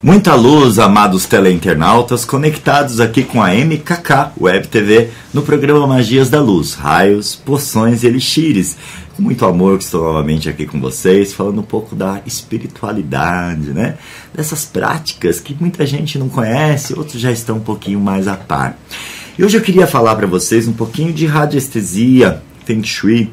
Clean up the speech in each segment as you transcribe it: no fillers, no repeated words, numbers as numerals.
Muita luz, amados teleinternautas, conectados aqui com a MKK Web TV no programa Magias da Luz, raios, poções e elixires. Com muito amor que estou novamente aqui com vocês, falando um pouco da espiritualidade, né? Dessas práticas que muita gente não conhece, outros já estão um pouquinho mais a par. E hoje eu queria falar para vocês um pouquinho de radiestesia, Feng Shui,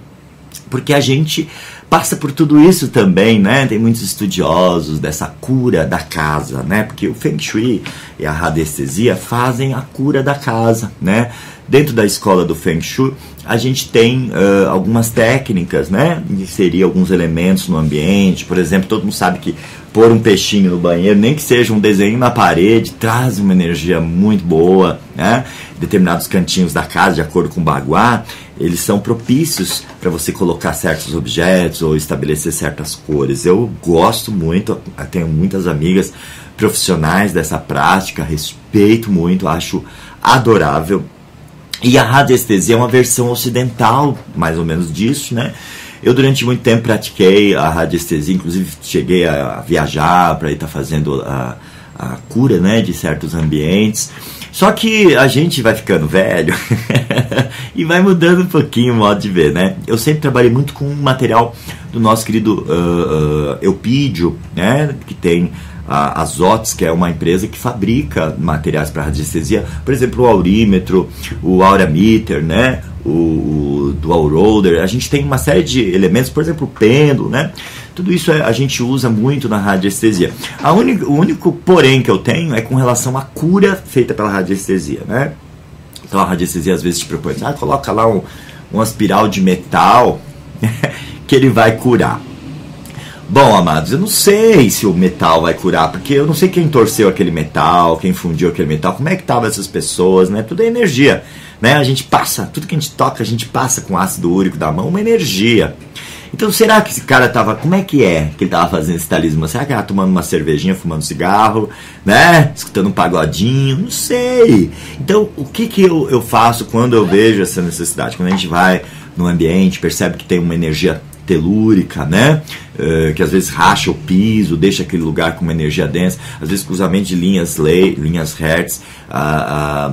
porque a gente passa por tudo isso também, né? Tem muitos estudiosos dessa cura da casa, né? Porque o Feng Shui e a radiestesia fazem a cura da casa, né? Dentro da escola do Feng Shui, a gente tem algumas técnicas, né? Inserir alguns elementos no ambiente. Por exemplo, todo mundo sabe que pôr um peixinho no banheiro, nem que seja um desenho na parede, traz uma energia muito boa, né? Determinados cantinhos da casa, de acordo com o Baguá, eles são propícios para você colocar certos objetos ou estabelecer certas cores. Eu gosto muito, tenho muitas amigas profissionais dessa prática, respeito muito, acho adorável. E a radiestesia é uma versão ocidental, mais ou menos disso, né? Eu durante muito tempo pratiquei a radiestesia, inclusive cheguei a viajar para estar fazendo a cura, né, de certos ambientes. Só que a gente vai ficando velho e vai mudando um pouquinho o modo de ver, né? Eu sempre trabalhei muito com o material do nosso querido Eupídio, né, que tem a Zotes, que é uma empresa que fabrica materiais para radiestesia, por exemplo, o aurímetro, o aurameter, né, o dual roller. A gente tem uma série de elementos, por exemplo, o pêndulo, né? Tudo isso a gente usa muito na radiestesia. O único porém que eu tenho é com relação à cura feita pela radiestesia, né? Então a radiestesia às vezes te propõe, coloca lá uma espiral de metal que ele vai curar. Bom, amados, eu não sei se o metal vai curar, porque eu não sei quem torceu aquele metal, quem fundiu aquele metal, como é que estavam essas pessoas, né? Tudo é energia, né? A gente passa, tudo que a gente toca, a gente passa com ácido úrico da mão, uma energia. Então, será que esse cara tava, como é que ele tava fazendo esse talismã? Será que ele tava tomando uma cervejinha, fumando cigarro, né? Escutando um pagodinho? Não sei. Então, o que eu faço quando eu vejo essa necessidade? Quando a gente vai no ambiente, percebe que tem uma energia telúrica, né? Que às vezes racha o piso, deixa aquele lugar com uma energia densa, às vezes cruzamento de linhas Hertz, a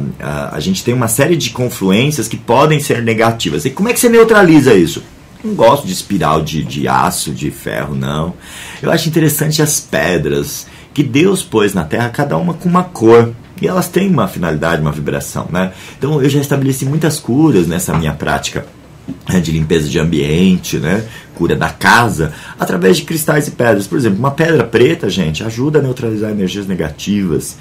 gente tem uma série de confluências que podem ser negativas. E como é que você neutraliza isso? Não gosto de espiral de aço, de ferro, não. Eu acho interessante as pedras que Deus pôs na Terra, cada uma com uma cor. E elas têm uma finalidade, uma vibração, né? Então eu já estabeleci muitas curas nessa minha prática de limpeza de ambiente, né? Cura da casa, através de cristais e pedras. Por exemplo, uma pedra preta, gente, ajuda a neutralizar energias negativas.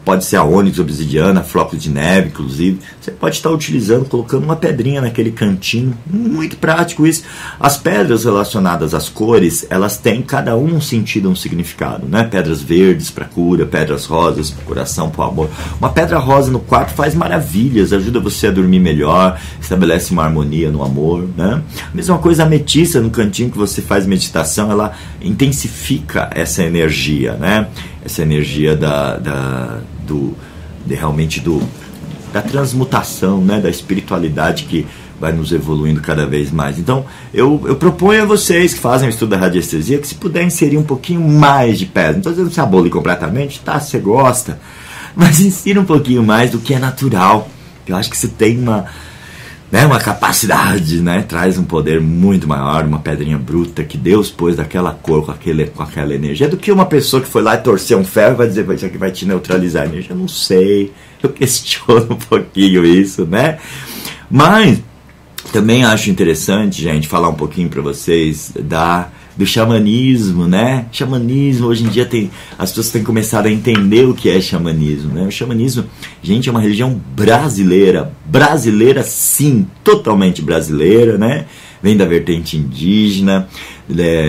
Pode ser a ônix obsidiana, flocos de neve, inclusive. Você pode estar utilizando, colocando uma pedrinha naquele cantinho. Muito prático isso. As pedras relacionadas às cores, elas têm cada um sentido, um significado, né? Pedras verdes para cura, pedras rosas para coração, para o amor. Uma pedra rosa no quarto faz maravilhas, ajuda você a dormir melhor, estabelece uma harmonia no amor, né? Mesma coisa a ametista no cantinho que você faz meditação, ela intensifica essa energia, né? Essa energia realmente da transmutação, né? Da espiritualidade que vai nos evoluindo cada vez mais. Então, eu proponho a vocês que fazem o estudo da radiestesia que se puder inserir um pouquinho mais de pedra. Não estou dizendo que você abole completamente, tá? Você gosta, mas insira um pouquinho mais do que é natural. Eu acho que você tem uma capacidade, né? Traz um poder muito maior, uma pedrinha bruta que Deus pôs daquela cor, com aquela energia, do que uma pessoa que foi lá e torceu um ferro e vai dizer, isso aqui vai te neutralizar a energia. Eu não sei, eu questiono um pouquinho isso, né? Mas também acho interessante, gente, falar um pouquinho para vocês do xamanismo, né? Xamanismo, hoje em dia as pessoas têm começado a entender o que é xamanismo, né? O xamanismo, gente, é uma religião brasileira sim, totalmente brasileira, né? Vem da vertente indígena.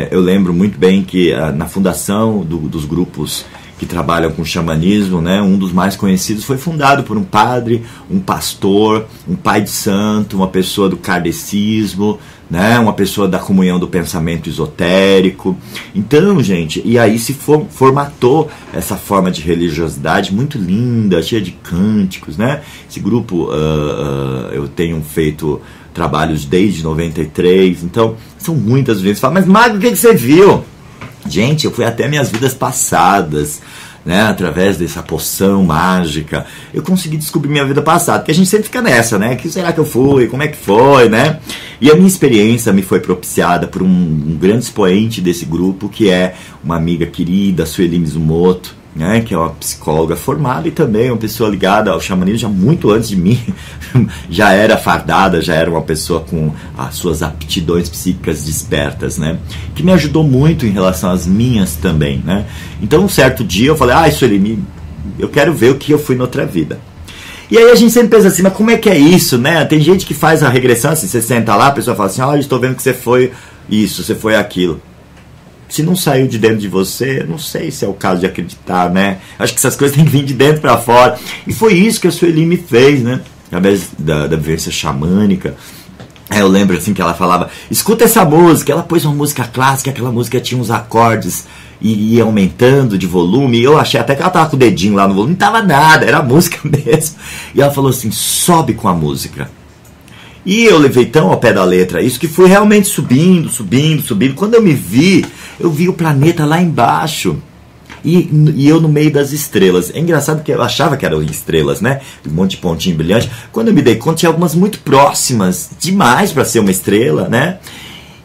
Eu lembro muito bem que na fundação dos grupos que trabalham com xamanismo, né, um dos mais conhecidos foi fundado por um padre, um pastor, um pai de santo, uma pessoa do kardecismo, né, uma pessoa da comunhão do pensamento esotérico. Então, gente, e aí se formatou essa forma de religiosidade muito linda, cheia de cânticos, né? Esse grupo eu tenho feito trabalhos desde 93, então são muitas vezes. Fala, mas Magno, o que você viu? Gente, eu fui até minhas vidas passadas, né, através dessa poção mágica, eu consegui descobrir minha vida passada, porque a gente sempre fica nessa, né, que será que eu fui, como é que foi, né, e a minha experiência me foi propiciada por um grande expoente desse grupo, que é uma amiga querida, Sueli Mizumoto, né, que é uma psicóloga formada e também uma pessoa ligada ao xamanismo já muito antes de mim, já era fardada, já era uma pessoa com as suas aptidões psíquicas despertas, né, que me ajudou muito em relação às minhas também, né. Então um certo dia eu falei, Sueli, eu quero ver o que eu fui na outra vida. E aí a gente sempre pensa assim, mas como é que é isso, né? Tem gente que faz a regressão assim, você senta lá, a pessoa fala assim, olha, estou vendo que você foi isso, você foi aquilo. Se não saiu de dentro de você, não sei se é o caso de acreditar, né? Acho que essas coisas têm que vir de dentro para fora. E foi isso que a Sueli me fez, né? Através da vivência xamânica. Eu lembro assim que ela falava, escuta essa música. Ela pôs uma música clássica, aquela música tinha uns acordes e ia aumentando de volume. E eu achei até que ela tava com o dedinho lá no volume. Não tava nada, era a música mesmo. E ela falou assim, sobe com a música. E eu levei tão ao pé da letra isso que fui realmente subindo. Quando eu vi o planeta lá embaixo. E eu no meio das estrelas. É engraçado que eu achava que eram estrelas, né? Um monte de pontinho brilhante. Quando eu me dei conta, tinha algumas muito próximas. Demais para ser uma estrela, né?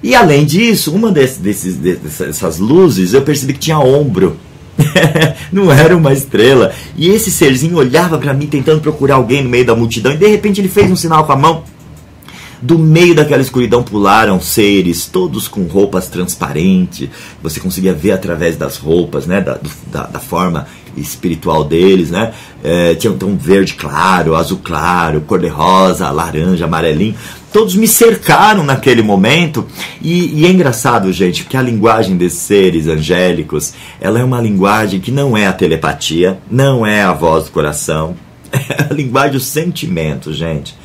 E além disso, uma dessas luzes, eu percebi que tinha ombro. Não era uma estrela. E esse serzinho olhava para mim tentando procurar alguém no meio da multidão. E de repente ele fez um sinal com a mão. Do meio daquela escuridão pularam seres, todos com roupas transparentes. Você conseguia ver através das roupas, né, da forma espiritual deles, né? Tinha um verde claro, azul claro, cor-de-rosa, laranja, amarelinho. Todos me cercaram naquele momento. E é engraçado, gente, porque a linguagem desses seres angélicos, ela é uma linguagem que não é a telepatia, não é a voz do coração. É a linguagem do sentimento, gente.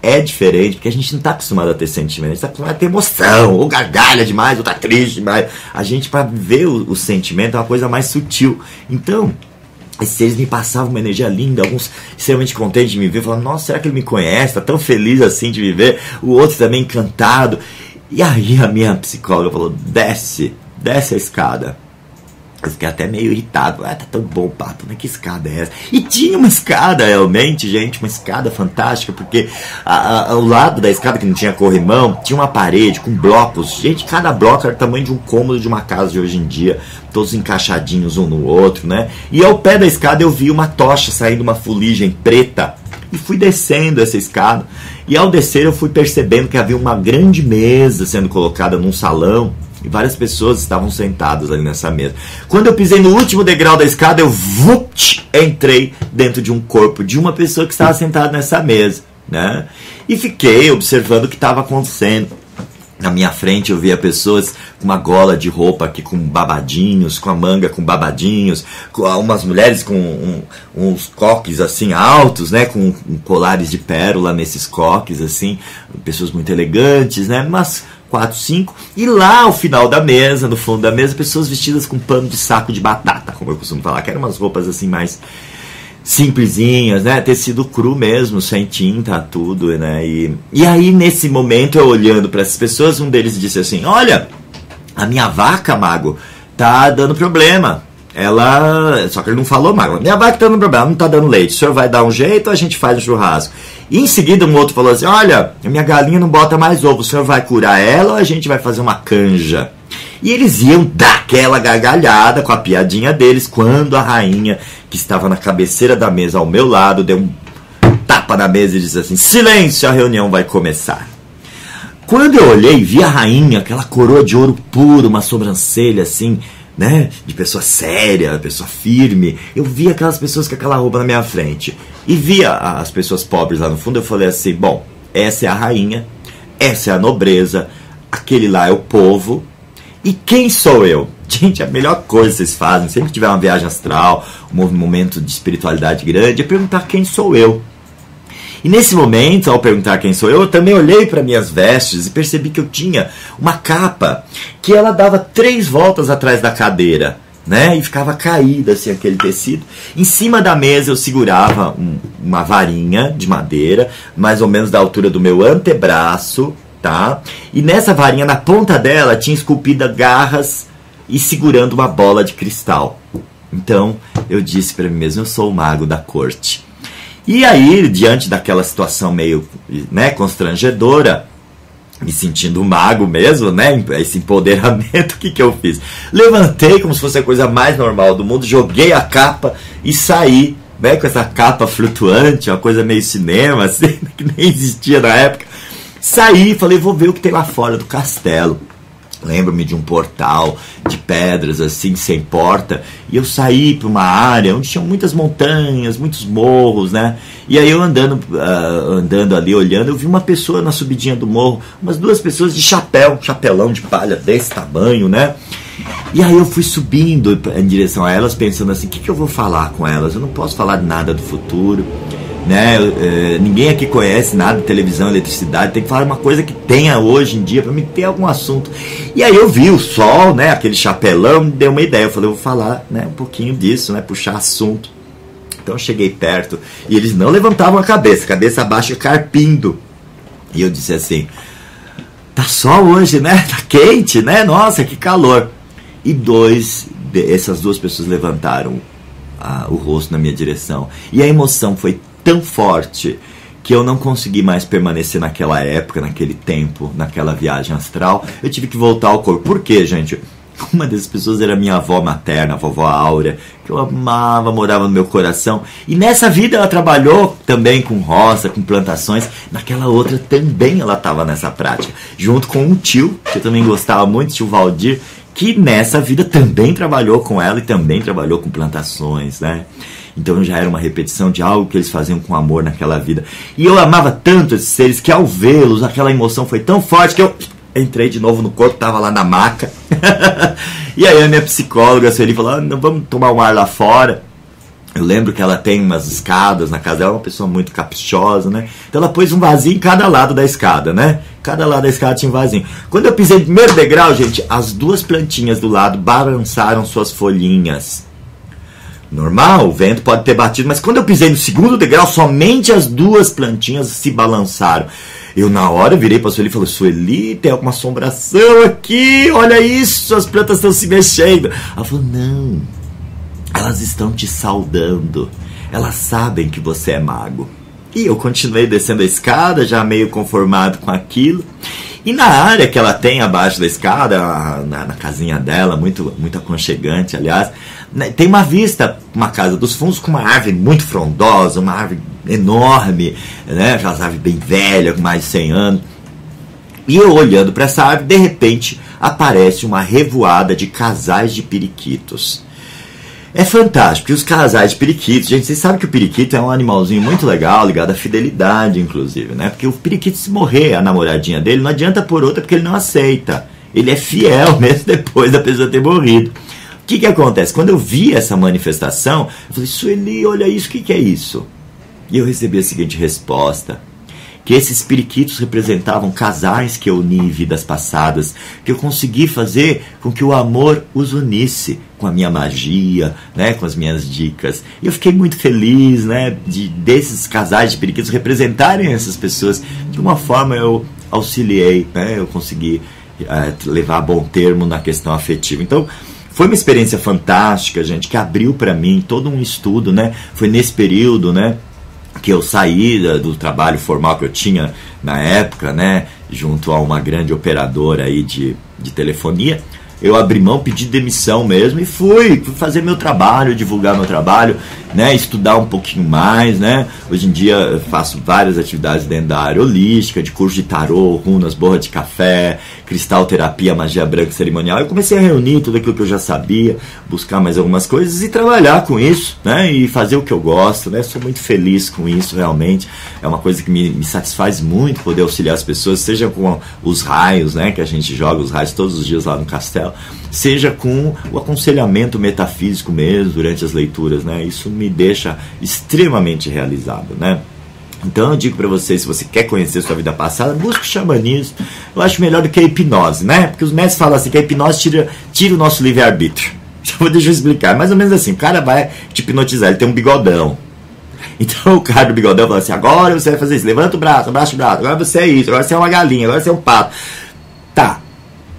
É diferente, porque a gente não está acostumado a ter sentimento, a gente está acostumado a ter emoção, ou gargalha demais, ou está triste demais. A gente, para ver o sentimento, é uma coisa mais sutil. Então, esses seres me passavam uma energia linda, alguns extremamente contentes de me ver, falando, nossa, será que ele me conhece? Está tão feliz assim de me ver. O outro também encantado. E aí a minha psicóloga falou, desce a escada. Eu fiquei até meio irritado. Tá tão bom o papo, né? Que escada é essa? E tinha uma escada, realmente, gente. Uma escada fantástica, porque ao lado da escada, que não tinha corrimão, tinha uma parede com blocos. Gente, cada bloco era o tamanho de um cômodo de uma casa de hoje em dia. Todos encaixadinhos um no outro, né? E ao pé da escada eu vi uma tocha saindo, uma fuligem preta. E fui descendo essa escada. E ao descer eu fui percebendo que havia uma grande mesa sendo colocada num salão. E várias pessoas estavam sentadas ali nessa mesa. Quando eu pisei no último degrau da escada, eu entrei dentro de um corpo de uma pessoa que estava sentada nessa mesa, né? E fiquei observando o que estava acontecendo. Na minha frente eu via pessoas com uma gola de roupa aqui com babadinhos, com a manga com babadinhos, com umas mulheres com uns coques assim altos, né, com colares de pérola nesses coques assim, pessoas muito elegantes, né, umas 4, 5, e lá ao final da mesa, no fundo da mesa, pessoas vestidas com pano de saco de batata, como eu costumo falar, que eram umas roupas assim mais simplesinhas, né? Tecido cru mesmo, sem tinta, tudo, né? E aí, nesse momento, eu olhando para essas pessoas, um deles disse assim, olha, a minha vaca, mago, tá dando problema. Só que ele não falou, mago, minha vaca tá dando problema, ela não tá dando leite, o senhor vai dar um jeito ou a gente faz o churrasco? E em seguida um outro falou assim, olha, a minha galinha não bota mais ovo, o senhor vai curar ela ou a gente vai fazer uma canja? E eles iam dar aquela gargalhada com a piadinha deles, quando a rainha, que estava na cabeceira da mesa ao meu lado, deu um tapa na mesa e disse assim, silêncio, a reunião vai começar. Quando eu olhei, vi a rainha, aquela coroa de ouro puro, uma sobrancelha assim, né, de pessoa séria, pessoa firme. Eu vi aquelas pessoas com aquela roupa na minha frente e via as pessoas pobres lá no fundo. Eu falei assim, bom, essa é a rainha, essa é a nobreza, aquele lá é o povo, e quem sou eu? Gente, a melhor coisa que vocês fazem, sempre que tiver uma viagem astral, um momento de espiritualidade grande, é perguntar quem sou eu. E nesse momento, ao perguntar quem sou eu também olhei para minhas vestes e percebi que eu tinha uma capa que ela dava 3 voltas atrás da cadeira, né? E ficava caída assim aquele tecido. Em cima da mesa eu segurava uma varinha de madeira, mais ou menos da altura do meu antebraço, tá? E nessa varinha, na ponta dela, tinha esculpida garras e segurando uma bola de cristal, Então eu disse para mim mesmo, eu sou o mago da corte. E aí, diante daquela situação meio, né, constrangedora, me sentindo um mago mesmo, né, esse empoderamento, o que eu fiz? Levantei como se fosse a coisa mais normal do mundo, joguei a capa e saí, né, com essa capa flutuante, uma coisa meio cinema, assim, que nem existia na época. Saí e falei, vou ver o que tem lá fora do castelo. Lembro-me de um portal de pedras assim, sem porta, e eu saí para uma área onde tinham muitas montanhas, muitos morros, né? E aí eu andando ali, olhando, eu vi uma pessoa na subidinha do morro, umas duas pessoas de chapelão de palha desse tamanho, né? E aí eu fui subindo em direção a elas, pensando assim, o que eu vou falar com elas? Eu não posso falar nada do futuro, né? Ninguém aqui conhece nada de televisão, eletricidade, tem que falar uma coisa que tenha hoje em dia para me ter algum assunto. E aí eu vi o sol, né, aquele chapelão, me deu uma ideia, eu falei, eu vou falar, né, um pouquinho disso, né, puxar assunto. Então eu cheguei perto e eles não levantavam a cabeça baixa, carpindo. E eu disse assim, tá sol hoje, né, tá quente, né, nossa, que calor. E essas duas pessoas levantaram o rosto na minha direção. E a emoção foi tão forte que eu não consegui mais permanecer naquela época, naquele tempo, naquela viagem astral. Eu tive que voltar ao corpo. Por quê, gente? Uma dessas pessoas era minha avó materna, a vovó Áurea, que eu amava, morava no meu coração. E nessa vida ela trabalhou também com roça, com plantações. Naquela outra também ela estava nessa prática. Junto com um tio, que eu também gostava muito, tio Valdir, que nessa vida também trabalhou com ela e também trabalhou com plantações, né? Então já era uma repetição de algo que eles faziam com amor naquela vida. E eu amava tanto esses seres que ao vê-los, aquela emoção foi tão forte que eu entrei de novo no corpo, estava lá na maca. E aí a minha psicóloga, a Sueli, falou, não, vamos tomar um ar lá fora. Eu lembro que ela tem umas escadas na casa dela, uma pessoa muito caprichosa, né? Então ela pôs um vasinho em cada lado da escada, né? Cada lado da escada tinha um vasinho. Quando eu pisei no primeiro degrau, gente, as duas plantinhas do lado balançaram suas folhinhas. Normal, o vento pode ter batido, mas quando eu pisei no segundo degrau, somente as duas plantinhas se balançaram. Eu na hora virei para a Sueli e falei, Sueli, tem alguma assombração aqui, olha isso, as plantas estão se mexendo. Ela falou, não, elas estão te saudando, elas sabem que você é mago. E eu continuei descendo a escada, já meio conformado com aquilo. E na área que ela tem abaixo da escada, na casinha dela, muito, muito aconchegante, aliás, né, tem uma vista, uma casa dos fundos com uma árvore muito frondosa, uma árvore enorme, né, aquelas árvores bem velhas, com mais de 100 anos. E eu olhando para essa árvore, de repente aparece uma revoada de casais de periquitos. É fantástico, porque os casais de periquitos, gente, vocês sabem que o periquito é um animalzinho muito legal, ligado à fidelidade, inclusive, né? Porque o periquito, se morrer a namoradinha dele, não adianta por outra, porque ele não aceita. Ele é fiel mesmo depois da pessoa ter morrido. O que acontece? Quando eu vi essa manifestação, eu falei, Sueli, olha isso, o que é isso? E eu recebi a seguinte resposta, que esses periquitos representavam casais que eu uni em vidas passadas, que eu consegui fazer com que o amor os unisse com a minha magia, né, com as minhas dicas. E eu fiquei muito feliz, né, desses casais de periquitos representarem essas pessoas. De uma forma eu auxiliei, né, eu consegui levar a bom termo na questão afetiva. Então, foi uma experiência fantástica, gente, que abriu para mim todo um estudo, né? Foi nesse período, né, que eu saí do trabalho formal que eu tinha na época, né, junto a uma grande operadora aí de telefonia. Eu abri mão, pedi demissão mesmo e fui fazer meu trabalho, divulgar meu trabalho, né, estudar um pouquinho mais, né. Hoje em dia eu faço várias atividades dentro da área holística, de curso de tarô, runas, borra de café, cristal terapia, magia branca cerimonial. Eu comecei a reunir tudo aquilo que eu já sabia, buscar mais algumas coisas e trabalhar com isso, né, e fazer o que eu gosto, né. Sou muito feliz com isso, realmente. É uma coisa que me satisfaz muito poder auxiliar as pessoas, seja com os raios, né, que a gente joga os raios todos os dias lá no castelo, seja com o aconselhamento metafísico mesmo durante as leituras, né? Isso me deixa extremamente realizado, né? Então eu digo para vocês, se você quer conhecer sua vida passada, busque o xamanismo. Eu acho melhor do que a hipnose, né? Porque os mestres falam assim que a hipnose tira o nosso livre-arbítrio. Deixa eu explicar, mais ou menos assim, o cara vai te hipnotizar, ele tem um bigodão. Então o cara do bigodão fala assim, agora você vai fazer isso, levanta o braço, abaixa o braço, agora você é isso, agora você é uma galinha, agora você é um pato. Tá.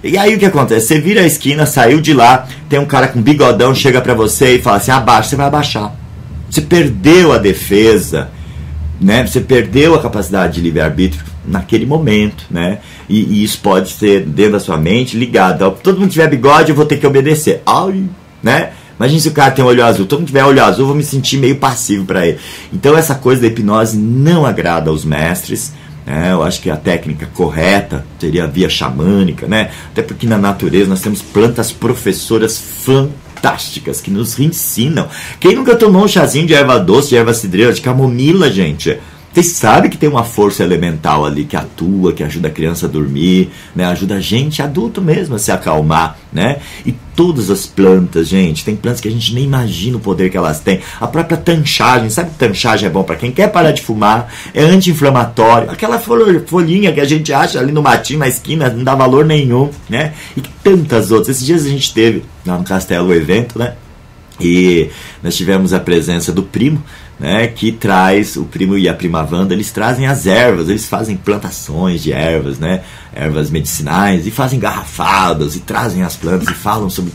E aí o que acontece? Você vira a esquina, saiu de lá, tem um cara com bigodão, chega pra você e fala assim, abaixa, você vai abaixar. Você perdeu a defesa, né? Você perdeu a capacidade de livre-arbítrio naquele momento, né? E isso pode ser dentro da sua mente ligado. Todo mundo tiver bigode, eu vou ter que obedecer. Ai, né? Imagina se o cara tem olho azul. Todo mundo tiver olho azul, eu vou me sentir meio passivo para ele. Então essa coisa da hipnose não agrada aos mestres. Eu acho que a técnica correta seria a via xamânica, né? Até porque na natureza nós temos plantas professoras fantásticas que nos ensinam. Quem nunca tomou um chazinho de erva doce, de erva cidreira, de camomila, gente? Vocês sabem que tem uma força elemental ali que atua, que ajuda a criança a dormir, né? Ajuda a gente, adulto mesmo, a se acalmar, né? E todas as plantas, gente, tem plantas que a gente nem imagina o poder que elas têm. A própria tanchagem, sabe que tanchagem é bom para quem quer parar de fumar, é anti-inflamatório. Aquela folhinha que a gente acha ali no matinho, na esquina, não dá valor nenhum, né? E tantas outras. Esses dias a gente teve lá no Castelo o evento, né? E nós tivemos a presença do primo, né, que traz, o primo e a prima Wanda, eles trazem as ervas, eles fazem plantações de ervas, né, ervas medicinais, e fazem garrafadas, e trazem as plantas, e falam sobre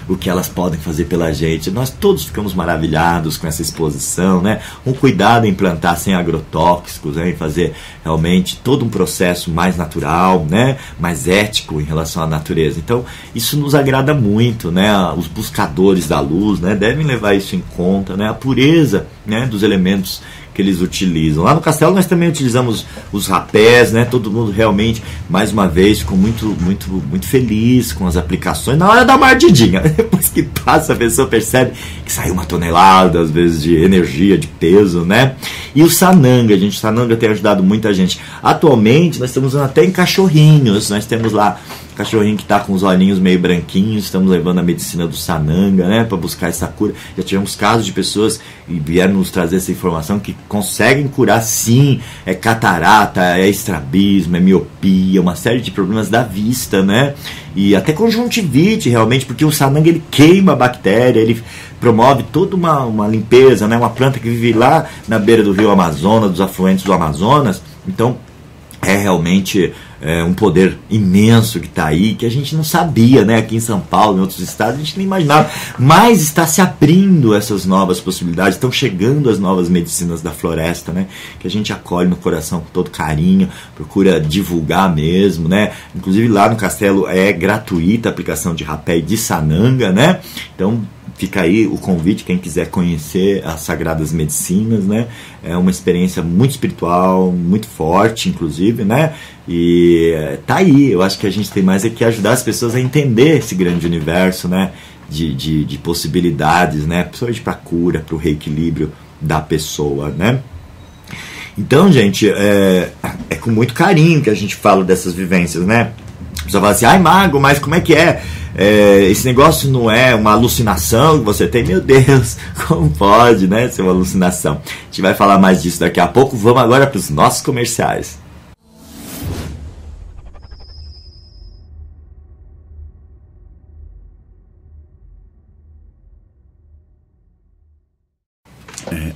o que elas podem fazer pela gente. Nós todos ficamos maravilhados com essa exposição, né, um cuidado em plantar sem agrotóxicos, né, em fazer realmente todo um processo mais natural, né, mais ético em relação à natureza. Então, isso nos agrada muito, né, os buscadores da luz, né, devem levar isso em conta, né, a pureza, né, dos elementos que eles utilizam. Lá no castelo nós também utilizamos os rapés, né? Todo mundo realmente, mais uma vez, ficou muito feliz com as aplicações. Na hora da mordidinha, depois que passa, a pessoa percebe que saiu uma tonelada, às vezes, de energia, de peso, né? E o sananga, gente, o sananga tem ajudado muita gente. Atualmente, nós estamos usando até em cachorrinhos, nós temos lá cachorrinho que está com os olhinhos meio branquinhos, estamos levando a medicina do sananga, né, para buscar essa cura. Já tivemos casos de pessoas que vieram nos trazer essa informação que conseguem curar, sim, é catarata, é estrabismo, é miopia, uma série de problemas da vista, né, e até conjuntivite, realmente, porque o sananga, ele queima a bactéria, ele promove toda uma limpeza, né, uma planta que vive lá na beira do rio Amazonas, dos afluentes do Amazonas. Então, é realmente um poder imenso que está aí, que a gente não sabia, né? Aqui em São Paulo, em outros estados, a gente nem imaginava. Mas está se abrindo essas novas possibilidades, estão chegando as novas medicinas da floresta, né? Que a gente acolhe no coração com todo carinho, procura divulgar mesmo, né? Inclusive lá no castelo é gratuita a aplicação de rapé e de sananga, né? Então, fica aí o convite, quem quiser conhecer as Sagradas Medicinas, né? É uma experiência muito espiritual, muito forte, inclusive, né? E tá aí, eu acho que a gente tem mais é que ajudar as pessoas a entender esse grande universo, né? De possibilidades, né? Principalmente para a cura, para o reequilíbrio da pessoa, né? Então, gente, é com muito carinho que a gente fala dessas vivências, né? A pessoa fala assim, ai, Mago, mas como é que é? Esse negócio não é uma alucinação que você tem? Meu Deus, como pode, né, ser uma alucinação? A gente vai falar mais disso daqui a pouco. Vamos agora para os nossos comerciais.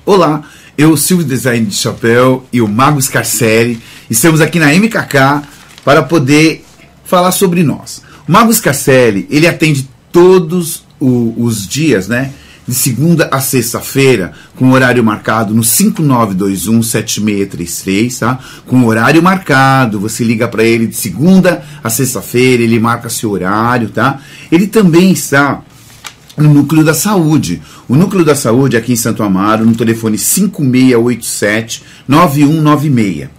Olá, eu, Silvio Design de Chapéu e o Mago Scarcelli, estamos aqui na MKK para poder falar sobre nós. O Mago Scarcelli, ele atende todos os dias, né? De segunda a sexta-feira, com horário marcado no 5921-7633, tá? Com horário marcado, você liga para ele de segunda a sexta-feira, ele marca seu horário, tá? Ele também está no Núcleo da Saúde. O Núcleo da Saúde aqui em Santo Amaro, no telefone 5687-9196.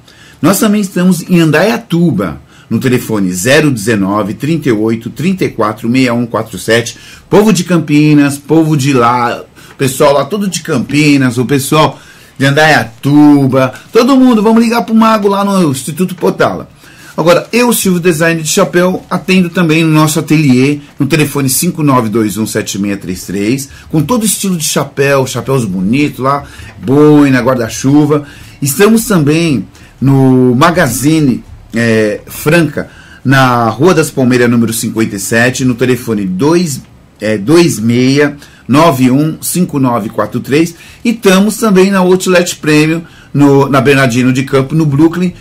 Nós também estamos em Indaiatuba, no telefone 019 38 34 6147. Povo de Campinas, povo de lá, pessoal lá todo de Campinas, o pessoal de Indaiatuba, todo mundo, vamos ligar pro Mago lá no Instituto Potala. Agora, eu, Silvio Design de Chapéu, atendo também no nosso ateliê, no telefone 5921-7633, com todo estilo de chapéu, chapéus bonitos lá, boina, guarda-chuva. Estamos também no Magazine Franca, na Rua das Palmeiras, número 57, no telefone 2691-5943, e estamos também na Outlet Premium, na Bernardino de Campo, no Brooklyn,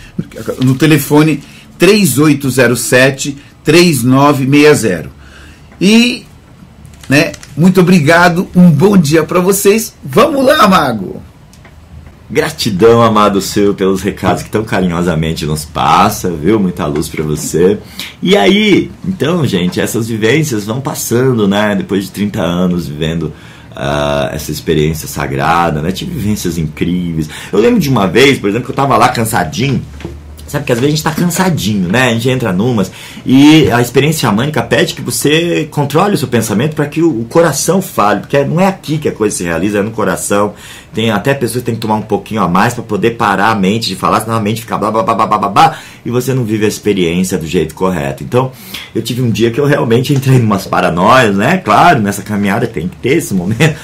no telefone 3807 3960. E, né, muito obrigado, um bom dia para vocês. Vamos lá, Mago! Gratidão, amado seu, pelos recados que tão carinhosamente nos passa, viu? Muita luz para você. E aí, então, gente, essas vivências vão passando, né? Depois de 30 anos vivendo essa experiência sagrada, né? Tive vivências incríveis. Eu lembro de uma vez, por exemplo, que eu tava lá cansadinho. Sabe que às vezes a gente tá cansadinho, né? A gente entra numas e a experiência xamânica pede que você controle o seu pensamento para que o coração fale, porque não é aqui que a coisa se realiza, é no coração. Tem até pessoas que tem que tomar um pouquinho a mais para poder parar a mente de falar, senão a mente fica blá blá blá blá blá blá e você não vive a experiência do jeito correto. Então, eu tive um dia que eu realmente entrei em umas paranoias, né? Claro, nessa caminhada tem que ter esse momento.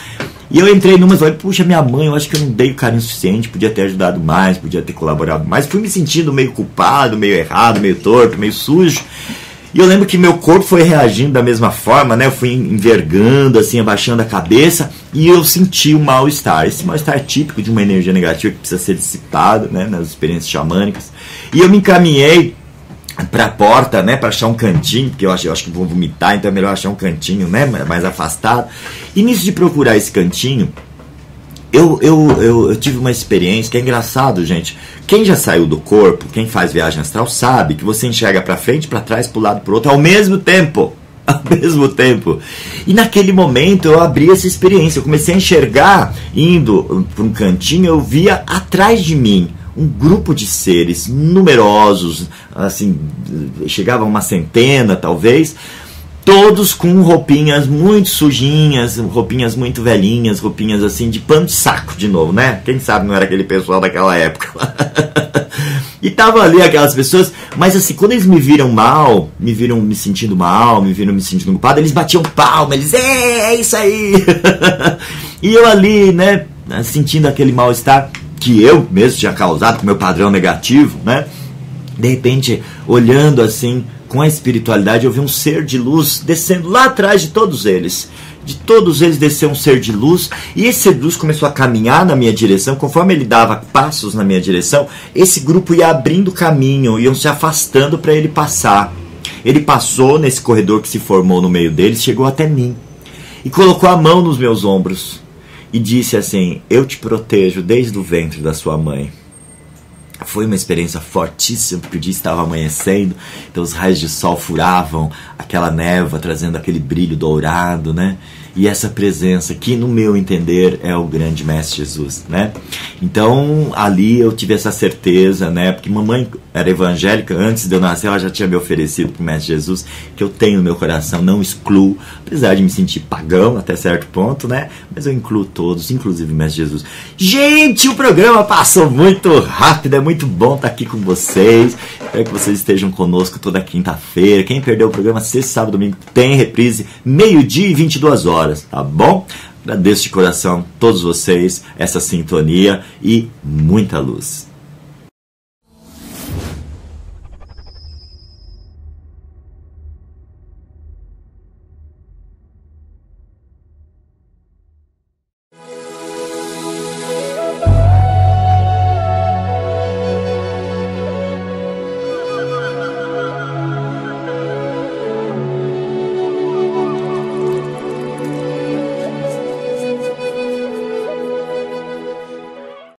E eu entrei numas e falei, puxa, minha mãe, eu acho que eu não dei o carinho suficiente, podia ter ajudado mais, podia ter colaborado mais. Fui me sentindo meio culpado, meio errado, meio torto, meio sujo. E eu lembro que meu corpo foi reagindo da mesma forma, né? Eu fui envergando, assim, abaixando a cabeça, e eu senti o mal-estar. Esse mal-estar típico de uma energia negativa que precisa ser dissipado, né? Nas experiências xamânicas. E eu me encaminhei para a porta, né, para achar um cantinho, porque eu acho que vou vomitar, então é melhor achar um cantinho, né, mais afastado. E nisso de procurar esse cantinho, eu tive uma experiência que é engraçado, gente. Quem já saiu do corpo, quem faz viagem astral, sabe que você enxerga para frente, para trás, para o lado, para o outro, ao mesmo tempo. Ao mesmo tempo. E naquele momento eu abri essa experiência, eu comecei a enxergar, indo para um cantinho, eu via atrás de mim um grupo de seres numerosos, assim, chegava a uma centena talvez, todos com roupinhas muito sujinhas, roupinhas muito velhinhas, roupinhas assim de pano de saco de novo, né? Quem sabe não era aquele pessoal daquela época. E tava ali aquelas pessoas, mas assim, quando eles me viram mal, me viram me sentindo mal, me viram me sentindo culpado, eles batiam palma, eles, é isso aí! E eu ali, né, sentindo aquele mal-estar que eu mesmo tinha causado com o meu padrão negativo, né? De repente, olhando assim, com a espiritualidade, eu vi um ser de luz descendo lá atrás de todos eles. De todos eles desceu um ser de luz, e esse ser de luz começou a caminhar na minha direção. Conforme ele dava passos na minha direção, esse grupo ia abrindo caminho, iam se afastando para ele passar. Ele passou nesse corredor que se formou no meio deles, chegou até mim e colocou a mão nos meus ombros e disse assim, eu te protejo desde o ventre da sua mãe. Foi uma experiência fortíssima, porque o dia estava amanhecendo, então os raios de sol furavam aquela névoa, trazendo aquele brilho dourado, né? E essa presença, que no meu entender é o grande Mestre Jesus, né? Então ali eu tive essa certeza, né? Porque mamãe era evangélica, antes de eu nascer ela já tinha me oferecido para o Mestre Jesus, que eu tenho no meu coração, não excluo, apesar de me sentir pagão até certo ponto, né? Mas eu incluo todos, inclusive o Mestre Jesus. Gente, o programa passou muito rápido, é muito bom estar aqui com vocês. Espero que vocês estejam conosco toda quinta-feira. Quem perdeu o programa sexta, sábado, domingo, tem reprise, 12h e 22 horas, tá bom? Agradeço de coração todos vocês, essa sintonia e muita luz.